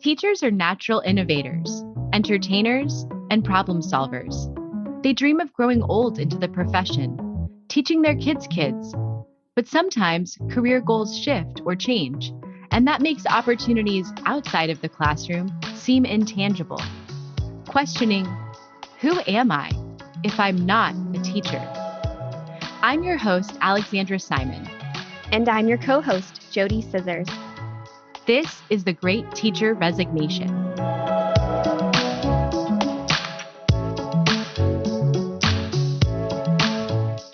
Teachers are natural innovators, entertainers, and problem solvers. They dream of growing old into the profession, teaching their kids' kids. But sometimes career goals shift or change, and that makes opportunities outside of the classroom seem intangible. Questioning, who am I if I'm not a teacher? I'm your host, Alexandra Simon. And I'm your co-host, JoDee Scissors. This is The Great Teacher Resignation.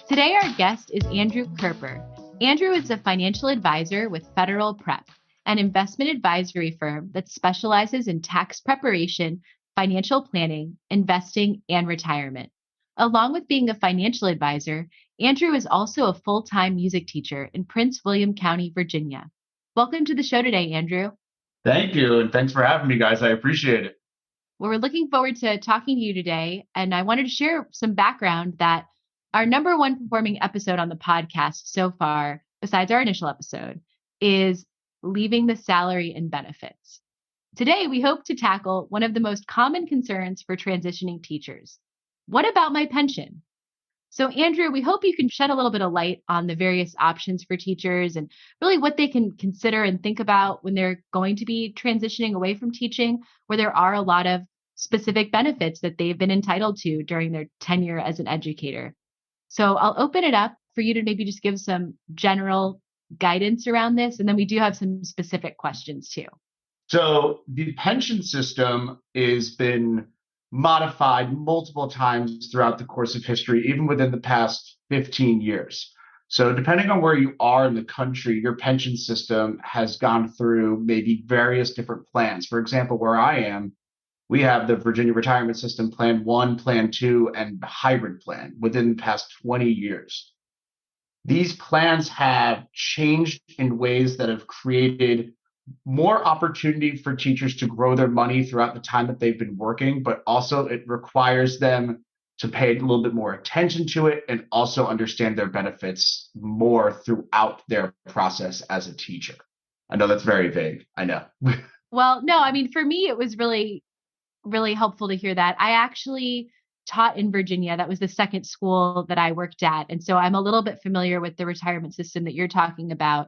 Today, our guest is Andrew Kerper. Andrew is a financial advisor with Federal Prep, an investment advisory firm that specializes in tax preparation, financial planning, investing, and retirement. Along with being a financial advisor, Andrew is also a full-time music teacher in Prince William County, Virginia. Welcome to the show today, Andrew. Thank you, and thanks for having me, guys. I appreciate it. Well, we're looking forward to talking to you today, and I wanted to share some background that our number one performing episode on the podcast so far, besides our initial episode, is leaving the salary and benefits. Today, we hope to tackle one of the most common concerns for transitioning teachers. What about my pension? So, Andrew, we hope you can shed a little bit of light on the various options for teachers and really what they can consider and think about when they're going to be transitioning away from teaching, where there are a lot of specific benefits that they've been entitled to during their tenure as an educator. So I'll open it up for you to maybe just give some general guidance around this, and then we do have some specific questions too. So the pension system has been modified multiple times throughout the course of history, even within the past 15 years. So depending on where you are in the country, your pension system has gone through maybe various different plans. For example, where I am, we have the Virginia Retirement System Plan 1, Plan 2, and Hybrid Plan within the past 20 years. These plans have changed in ways that have created more opportunity for teachers to grow their money throughout the time that they've been working, but also it requires them to pay a little bit more attention to it and also understand their benefits more throughout their process as a teacher. I know that's very vague. I know. Well, no, I mean, for me, it was really helpful to hear that. I actually taught in Virginia. That was the second school that I worked at. And so I'm a little bit familiar with the retirement system that you're talking about.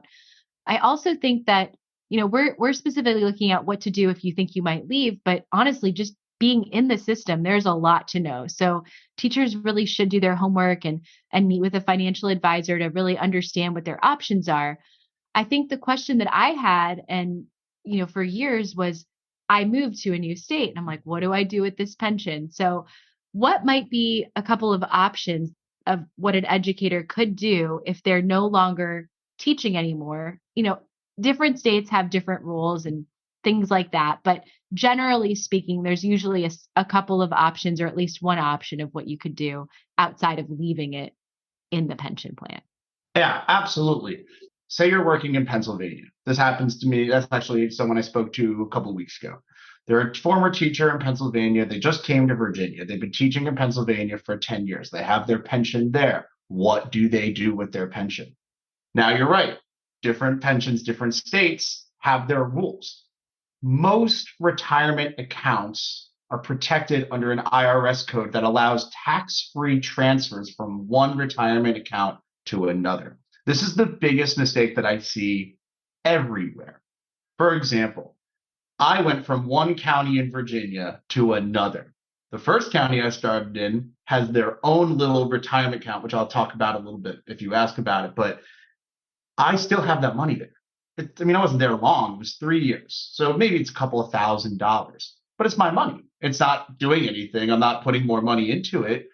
I also think that, we're specifically looking at what to do if you think you might leave, but honestly, just being in the system, there's a lot to know. So teachers really should do their homework and meet with a financial advisor to really understand what their options are. I think the question that I had, and, for years was, I moved to a new state and I'm like, what do I do with this pension? So what might be a couple of options of what an educator could do if they're no longer teaching anymore? Different states have different rules and things like that. But generally speaking, there's usually a couple of options, or at least one option of what you could do outside of leaving it in the pension plan. Yeah, absolutely. Say you're working in Pennsylvania. This happens to me. That's actually someone I spoke to a couple of weeks ago. They're a former teacher in Pennsylvania. They just came to Virginia. They've been teaching in Pennsylvania for 10 years. They have their pension there. What do they do with their pension? Now, you're right. Different pensions, different states have their rules. Most retirement accounts are protected under an IRS code that allows tax-free transfers from one retirement account to another. This is the biggest mistake that I see everywhere. For example, I went from one county in Virginia to another. The first county I started in has their own little retirement account, which I'll talk about a little bit if you ask about it, but I still have that money there. I wasn't there long. It was 3 years. So maybe it's a couple of $1,000, but it's my money. It's not doing anything. I'm not putting more money into it,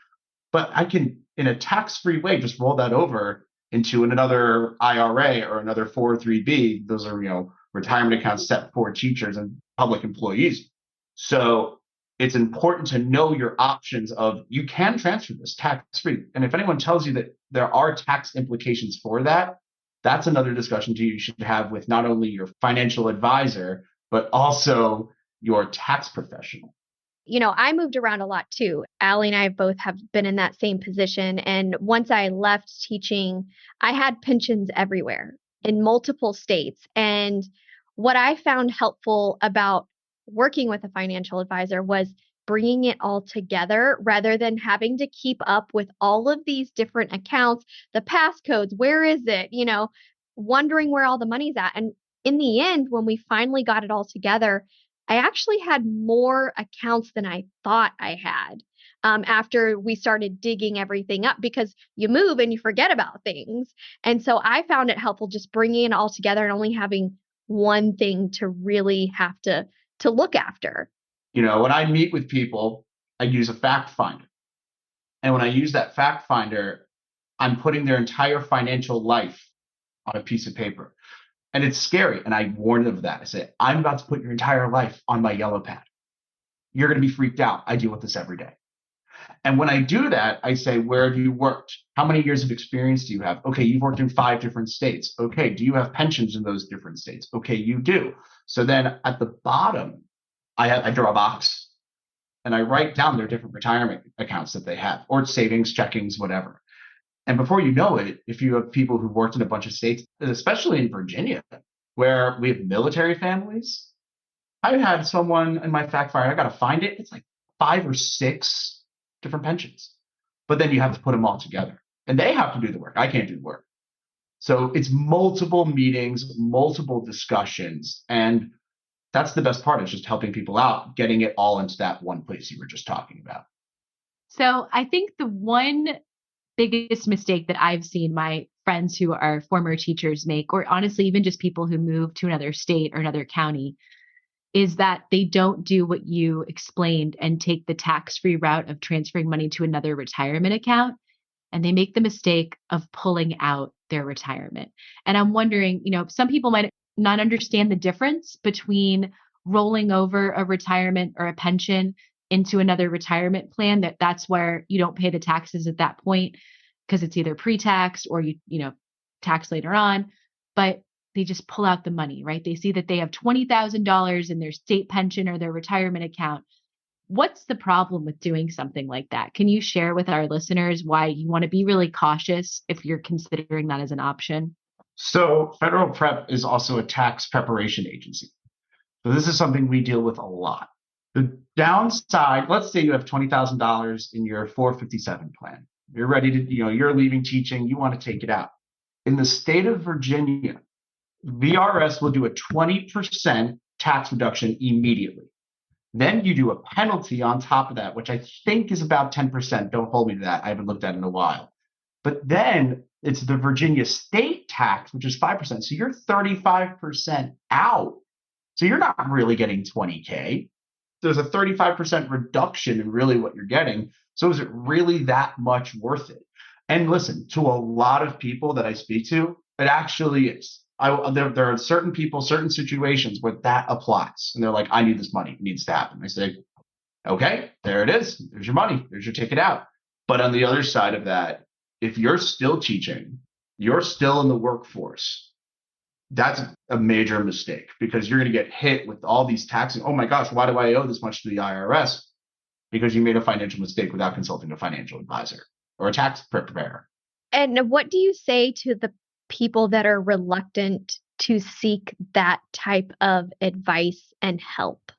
but I can, in a tax-free way, just roll that over into another IRA or another 403B. Those are, retirement accounts set for teachers and public employees. So it's important to know your options of, you can transfer this tax-free. And if anyone tells you that there are tax implications for that, that's another discussion you should have with not only your financial advisor, but also your tax professional. I moved around a lot too. Ali and I both have been in that same position. And once I left teaching, I had pensions everywhere in multiple states. And what I found helpful about working with a financial advisor was bringing it all together rather than having to keep up with all of these different accounts, the passcodes, where is it, wondering where all the money's at. And in the end, when we finally got it all together, I actually had more accounts than I thought I had. After we started digging everything up, because you move and you forget about things. And so I found it helpful just bringing it all together and only having one thing to really have to look after. When I meet with people, I use a fact finder. And when I use that fact finder, I'm putting their entire financial life on a piece of paper. And it's scary. And I warn them of that. I say, I'm about to put your entire life on my yellow pad. You're going to be freaked out. I deal with this every day. And when I do that, I say, where have you worked? How many years of experience do you have? Okay, you've worked in 5 different states. Okay, do you have pensions in those different states? Okay, you do. So then at the bottom, I draw a box and I write down their different retirement accounts that they have, or savings, checkings, whatever. And before you know it, if you have people who worked in a bunch of states, especially in Virginia, where we have military families, I had someone in my fact finder, I got to find it. It's like 5 or 6 different pensions. But then you have to put them all together. And they have to do the work. I can't do the work. So it's multiple meetings, multiple discussions. And that's the best part, is just helping people out, getting it all into that one place you were just talking about. So I think the one biggest mistake that I've seen my friends who are former teachers make, or honestly, even just people who move to another state or another county, is that they don't do what you explained and take the tax-free route of transferring money to another retirement account. And they make the mistake of pulling out their retirement. And I'm wondering, some people might not understand the difference between rolling over a retirement or a pension into another retirement plan, that's where you don't pay the taxes at that point because it's either pre-tax or you tax later on, but they just pull out the money, right? They see that they have $20,000 in their state pension or their retirement account. What's the problem with doing something like that? Can you share with our listeners why you want to be really cautious if you're considering that as an option? So Federal Prep is also a tax preparation agency. So this is something we deal with a lot. The downside, let's say you have $20,000 in your 457 plan. You're ready to, you're leaving teaching, you want to take it out. In the state of Virginia, VRS will do a 20% tax reduction immediately. Then you do a penalty on top of that, which I think is about 10%. Don't hold me to that. I haven't looked at it in a while. But then it's the Virginia state tax, which is 5%. So you're 35% out. So you're not really getting 20K. There's a 35% reduction in really what you're getting. So is it really that much worth it? And listen, to a lot of people that I speak to, it actually is. There are certain people, certain situations where that applies. And they're like, I need this money. It needs to happen. I say, okay, there it is. There's your money. There's your ticket out. But on the other side of that, if you're still teaching, you're still in the workforce, that's a major mistake, because you're going to get hit with all these taxes. Oh my gosh, why do I owe this much to the IRS? Because you made a financial mistake without consulting a financial advisor or a tax preparer. And what do you say to the people that are reluctant to seek that type of advice and help?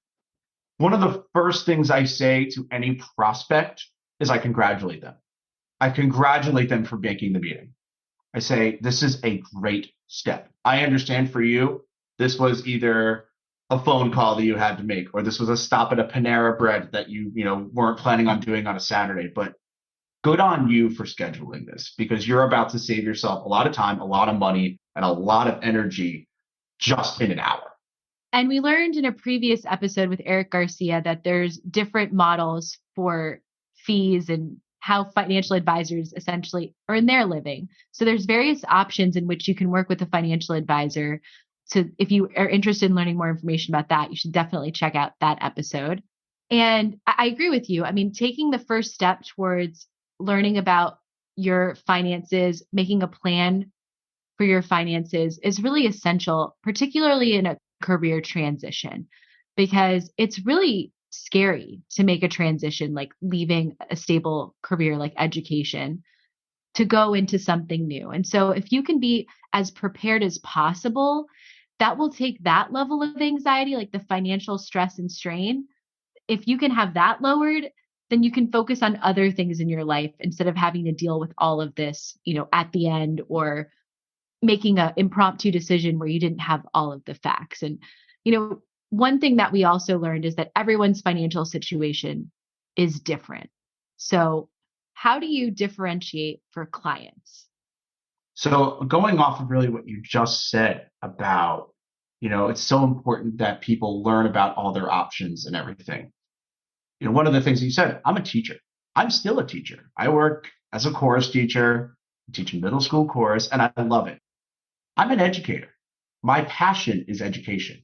One of the first things I say to any prospect is I congratulate them. I congratulate them for making the meeting. I say, this is a great step. I understand for you, this was either a phone call that you had to make, or this was a stop at a Panera Bread that you weren't planning on doing on a Saturday. But good on you for scheduling this, because you're about to save yourself a lot of time, a lot of money, and a lot of energy just in an hour. And we learned in a previous episode with Eric Garcia that there's different models for fees and how financial advisors essentially earn their living. So there's various options in which you can work with a financial advisor. So if you are interested in learning more information about that, you should definitely check out that episode. And I agree with you. I mean, taking the first step towards learning about your finances, making a plan for your finances is really essential, particularly in a career transition, because it's really scary to make a transition, like leaving a stable career like education to go into something new. And so if you can be as prepared as possible, that will take that level of anxiety, like the financial stress and strain. If you can have that lowered, then you can focus on other things in your life instead of having to deal with all of this, at the end, or making an impromptu decision where you didn't have all of the facts. And, one thing that we also learned is that everyone's financial situation is different. So, how do you differentiate for clients? So going off of really what you just said about, it's so important that people learn about all their options and everything. One of the things you said, I'm a teacher. I'm still a teacher. I work as a chorus teacher, teaching middle school chorus, and I love it. I'm an educator. My passion is education.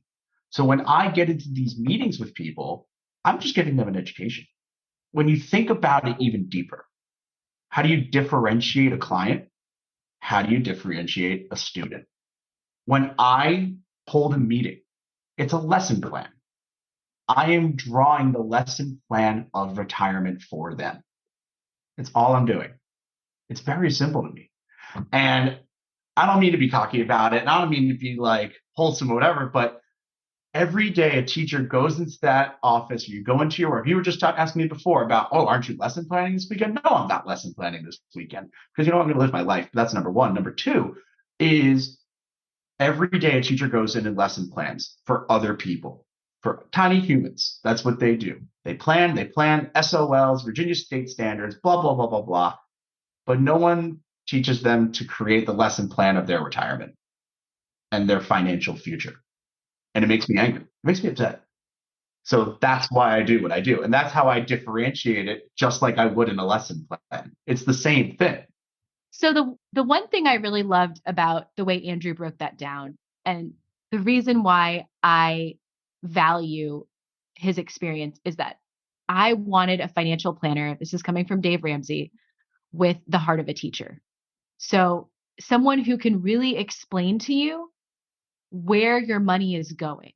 So when I get into these meetings with people, I'm just giving them an education. When you think about it even deeper, how do you differentiate a client? How do you differentiate a student? When I hold a meeting, it's a lesson plan. I am drawing the lesson plan of retirement for them. It's all I'm doing. It's very simple to me. And I don't mean to be cocky about it, and I don't mean to be like wholesome or whatever, but every day a teacher goes into that office, or you go into your work. You were just asking me before about, oh, aren't you lesson planning this weekend? No, I'm not lesson planning this weekend because I'm going to live my life. That's number one. Number two is every day a teacher goes in and lesson plans for other people, for tiny humans. That's what they do. They plan, SOLs, Virginia state standards, blah, blah, blah, blah, blah. But no one teaches them to create the lesson plan of their retirement and their financial future. And it makes me angry. It makes me upset. So that's why I do what I do. And that's how I differentiate it, just like I would in a lesson plan. It's the same thing. So the one thing I really loved about the way Andrew broke that down, and the reason why I value his experience, is that I wanted a financial planner. This is coming from Dave Ramsey, with the heart of a teacher. So someone who can really explain to you where your money is going.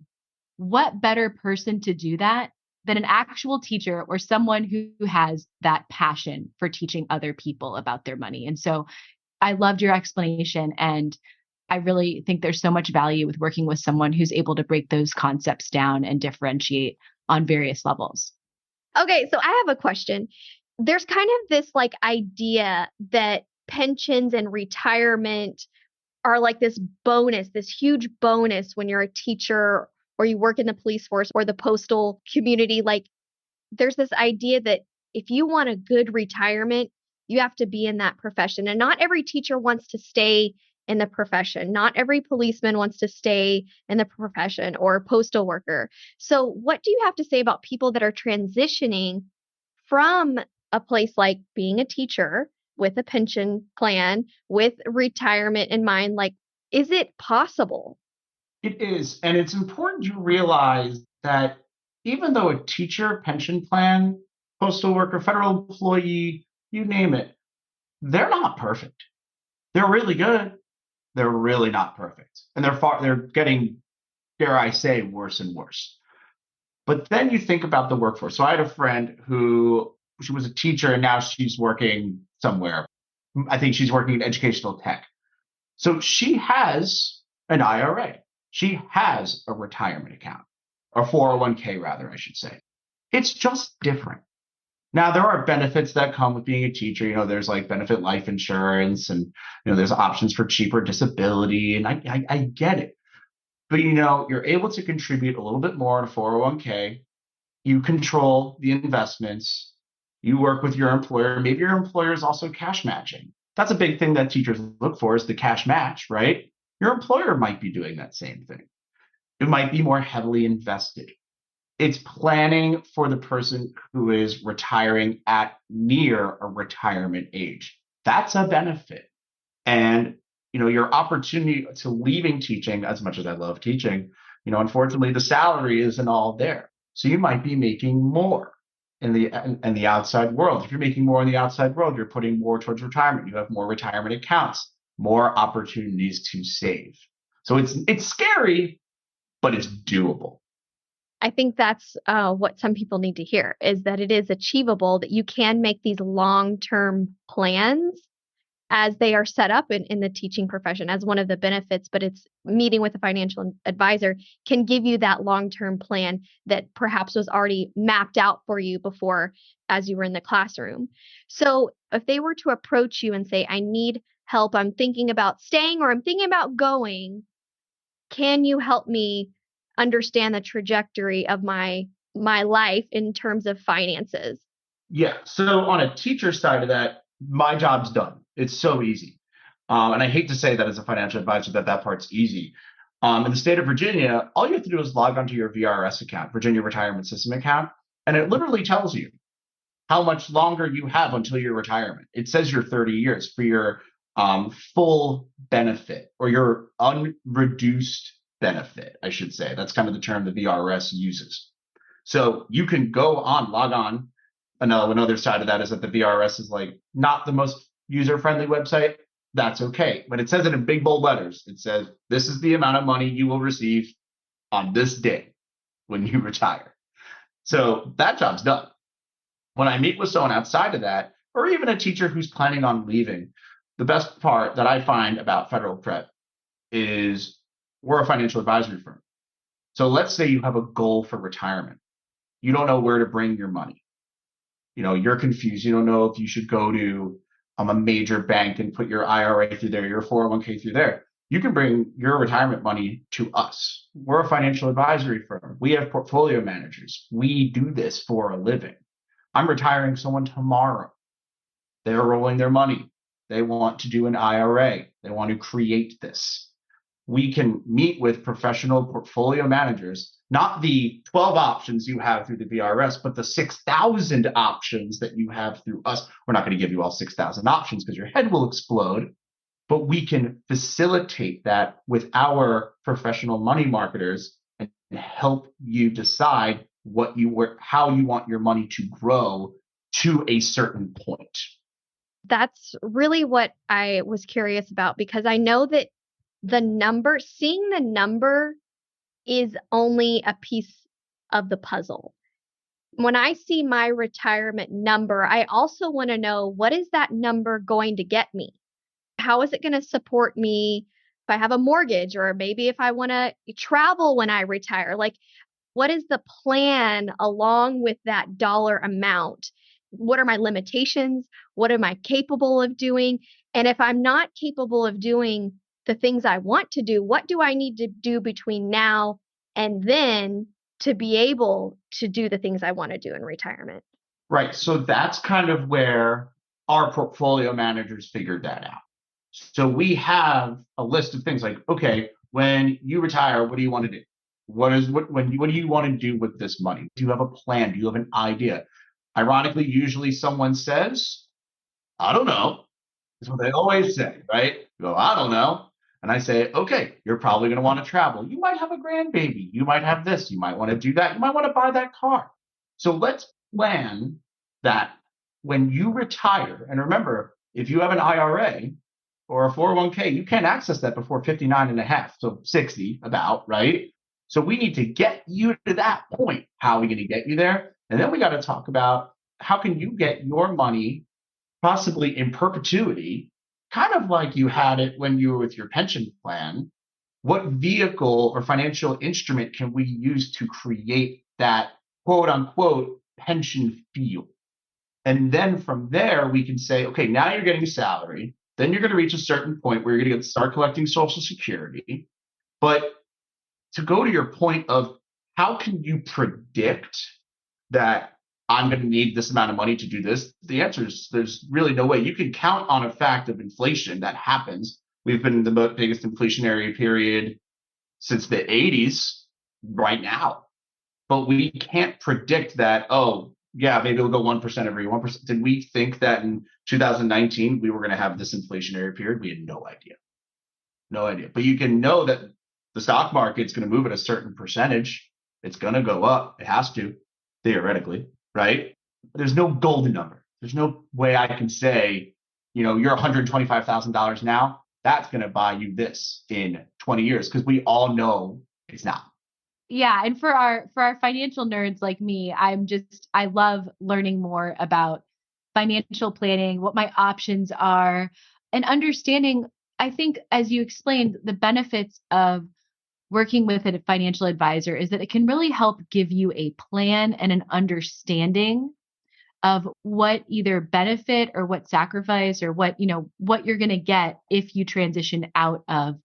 What better person to do that than an actual teacher or someone who has that passion for teaching other people about their money? And so I loved your explanation, and I really think there's so much value with working with someone who's able to break those concepts down and differentiate on various levels. Okay, so I have a question. There's kind of this idea that pensions and retirement are like this bonus, this huge bonus when you're a teacher or you work in the police force or the postal community. There's this idea that if you want a good retirement, you have to be in that profession. And not every teacher wants to stay in the profession. Not every policeman wants to stay in the profession, or postal worker. So what do you have to say about people that are transitioning from a place like being a teacher with a pension plan, with retirement in mind? Is it possible? It is. And it's important to realize that even though a teacher, pension plan, postal worker, federal employee, you name it, they're not perfect. They're really good. They're really not perfect. And they're getting, dare I say, worse and worse. But then you think about the workforce. So I had a friend who, she was a teacher and now she's working somewhere. I think she's working in educational tech. So she has an IRA. She has a retirement account, or 401k rather, I should say. It's just different. Now, there are benefits that come with being a teacher. There's like benefit life insurance, and there's options for cheaper disability. And I get it. But you're able to contribute a little bit more in a 401k. You control the investments. You work with your employer. Maybe your employer is also cash matching. That's a big thing that teachers look for, is the cash match, right? Your employer might be doing that same thing. It might be more heavily invested. It's planning for the person who is retiring at near a retirement age. That's a benefit. And your opportunity to leaving teaching, as much as I love teaching, unfortunately the salary isn't all there. So you might be making more in the outside world. If you're making more in the outside world, you're putting more towards retirement. You have more retirement accounts, more opportunities to save. So it's scary, but it's doable. I think that's what some people need to hear, is that it is achievable, that you can make these long-term plans as they are set up in the teaching profession as one of the benefits, but it's meeting with a financial advisor can give you that long-term plan that perhaps was already mapped out for you before as you were in the classroom. So if they were to approach you and say, I need help, I'm thinking about staying or I'm thinking about going, can you help me understand the trajectory of my life in terms of finances? Yeah. So on a teacher side of that, my job's done. It's so easy. And I hate to say that as a financial advisor that part's easy. In the state of Virginia, all you have to do is log onto your VRS account, Virginia Retirement System account, and it literally tells you how much longer you have until your retirement. It says your 30 years for your full benefit or your unreduced benefit, I should say. That's kind of the term the VRS uses. So you can log on. Another side of that is that the VRS is like not the most user-friendly website. That's okay. But it says it in big bold letters. It says, this is the amount of money you will receive on this day when you retire. So that job's done. When I meet with someone outside of that, or even a teacher who's planning on leaving, the best part that I find about Federal Prep is we're a financial advisory firm. So let's say you have a goal for retirement. You don't know where to bring your money. You're confused. You don't know if you should go to a major bank and put your IRA through there, your 401k through there. You can bring your retirement money to us. We're a financial advisory firm. We have portfolio managers. We do this for a living. I'm retiring someone tomorrow. They're rolling their money. They want to do an IRA. They want to create this. We can meet with professional portfolio managers, not the 12 options you have through the VRS, but the 6,000 options that you have through us. We're not going to give you all 6,000 options because your head will explode, but we can facilitate that with our professional money marketers and help you decide how you want your money to grow to a certain point. That's really what I was curious about, because I know that seeing the number is only a piece of the puzzle. When I see my retirement number, I also want to know, what is that number going to get me? How is it going to support me if I have a mortgage, or maybe if I want to travel when I retire? Like, what is the plan along with that dollar amount? What are my limitations? What am I capable of doing? And if I'm not capable of doing the things I want to do, what do I need to do between now and then to be able to do the things I want to do in retirement? Right. So that's kind of where our portfolio managers figured that out. So we have a list of things like, okay, when you retire, what do you want to do? What do you want to do with this money? Do you have a plan? Do you have an idea? Ironically, usually someone says, I don't know. That's what they always say, right? You go, I don't know. And I say, okay, you're probably going to want to travel. You might have a grandbaby. You might have this. You might want to do that. You might want to buy that car. So let's plan that when you retire. And remember, if you have an IRA or a 401k, you can't access that before 59 and a half. So 60 about, right? So we need to get you to that point. How are we going to get you there? And then we got to talk about how can you get your money possibly in perpetuity, kind of like you had it when you were with your pension plan. What vehicle or financial instrument can we use to create that quote unquote pension feel? And then from there, we can say, okay, now you're getting a salary. Then you're going to reach a certain point where you're going to start collecting Social Security. But to go to your point of how can you predict that I'm going to need this amount of money to do this? The answer is there's really no way. You can count on a fact of inflation that happens. We've been in the biggest inflationary period since the 80s right now. But we can't predict that, oh, yeah, maybe it'll go 1% every 1%. Did we think that in 2019 we were going to have this inflationary period? We had no idea. No idea. But you can know that the stock market's going to move at a certain percentage. It's going to go up. It has to, theoretically, right? There's no golden number. There's no way I can say, you're $125,000 now. That's going to buy you this in 20 years, because we all know it's not. Yeah, and for our financial nerds like me, I love learning more about financial planning, what my options are. And understanding, I think, as you explained, the benefits of working with a financial advisor is that it can really help give you a plan and an understanding of what either benefit or what sacrifice or what you're going to get if you transition out of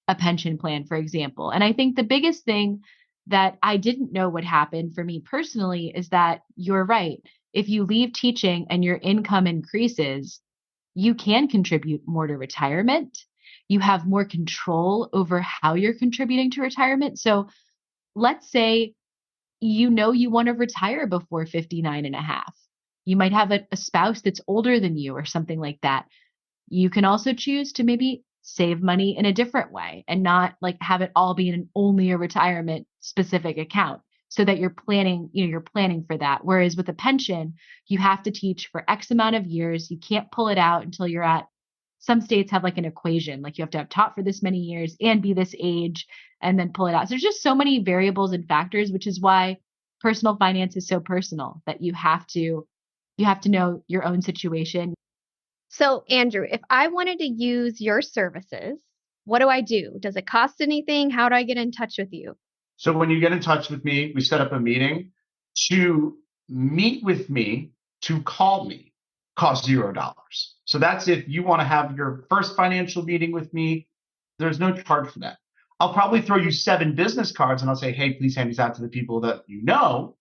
a pension plan, for example. And I think the biggest thing that I didn't know would happen for me personally is that you're right. If you leave teaching and your income increases, you can contribute more to retirement. You have more control over how you're contributing to retirement. So let's say you want to retire before 59 and a half. You might have a spouse that's older than you or something like that. You can also choose to maybe save money in a different way and not like have it all be in only a retirement specific account so that you're planning for that. Whereas with a pension, you have to teach for X amount of years. You can't pull it out until you're at, some states have like an equation, like you have to have taught for this many years and be this age and then pull it out. So there's just so many variables and factors, which is why personal finance is so personal, that you have to know your own situation. So, Andrew, if I wanted to use your services, what do I do? Does it cost anything? How do I get in touch with you? So when you get in touch with me, we set up a meeting. To meet with me, to call me, costs $0. So that's if you want to have your first financial meeting with me, there's no charge for that. I'll probably throw you 7 business cards and I'll say, hey, please hand these out to the people that you know,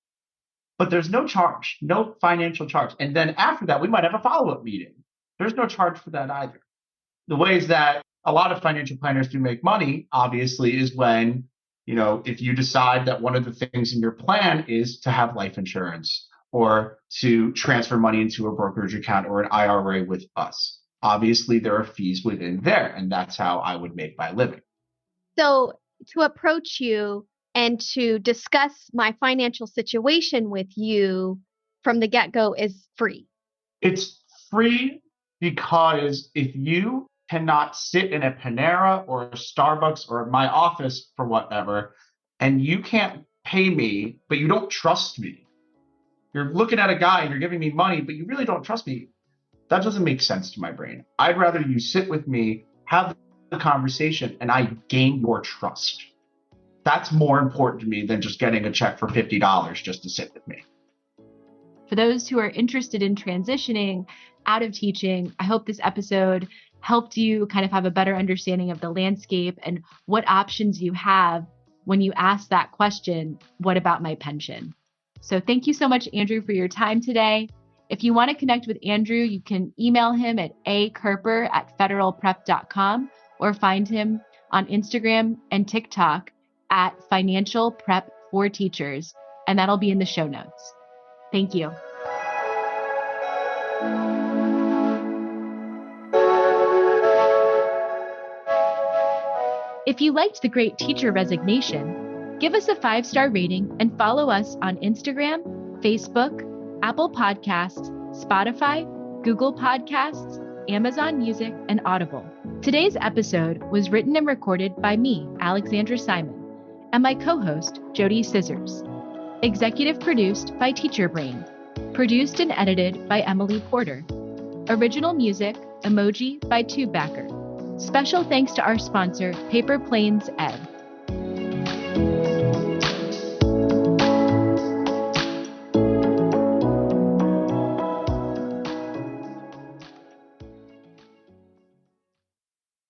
but there's no charge, no financial charge. And then after that, we might have a follow-up meeting. There's no charge for that either. The ways that a lot of financial planners do make money, obviously, is when, if you decide that one of the things in your plan is to have life insurance or to transfer money into a brokerage account or an IRA with us. Obviously, there are fees within there, and that's how I would make my living. So to approach you and to discuss my financial situation with you from the get-go is free. It's free because if you cannot sit in a Panera or a Starbucks or my office for whatever, and you can't pay me, but you don't trust me, you're looking at a guy and you're giving me money, but you really don't trust me, that doesn't make sense to my brain. I'd rather you sit with me, have the conversation, and I gain your trust. That's more important to me than just getting a check for $50 just to sit with me. For those who are interested in transitioning out of teaching, I hope this episode helped you kind of have a better understanding of the landscape and what options you have when you ask that question, what about my pension? So thank you so much, Andrew, for your time today. If you want to connect with Andrew, you can email him at akerper@federalprep.com or find him on Instagram and TikTok at Financial Prep for Teachers, and that'll be in the show notes. Thank you. If you liked The Great Teacher Resignation, give us a 5-star rating and follow us on Instagram, Facebook, Apple Podcasts, Spotify, Google Podcasts, Amazon Music, and Audible. Today's episode was written and recorded by me, Alexandra Simon, and my co-host, JoDee Scissors. Executive produced by Teacher Brain. Produced and edited by Emily Porter. Original music, Emoji by Tubebacker. Special thanks to our sponsor, Paper Planes Ed.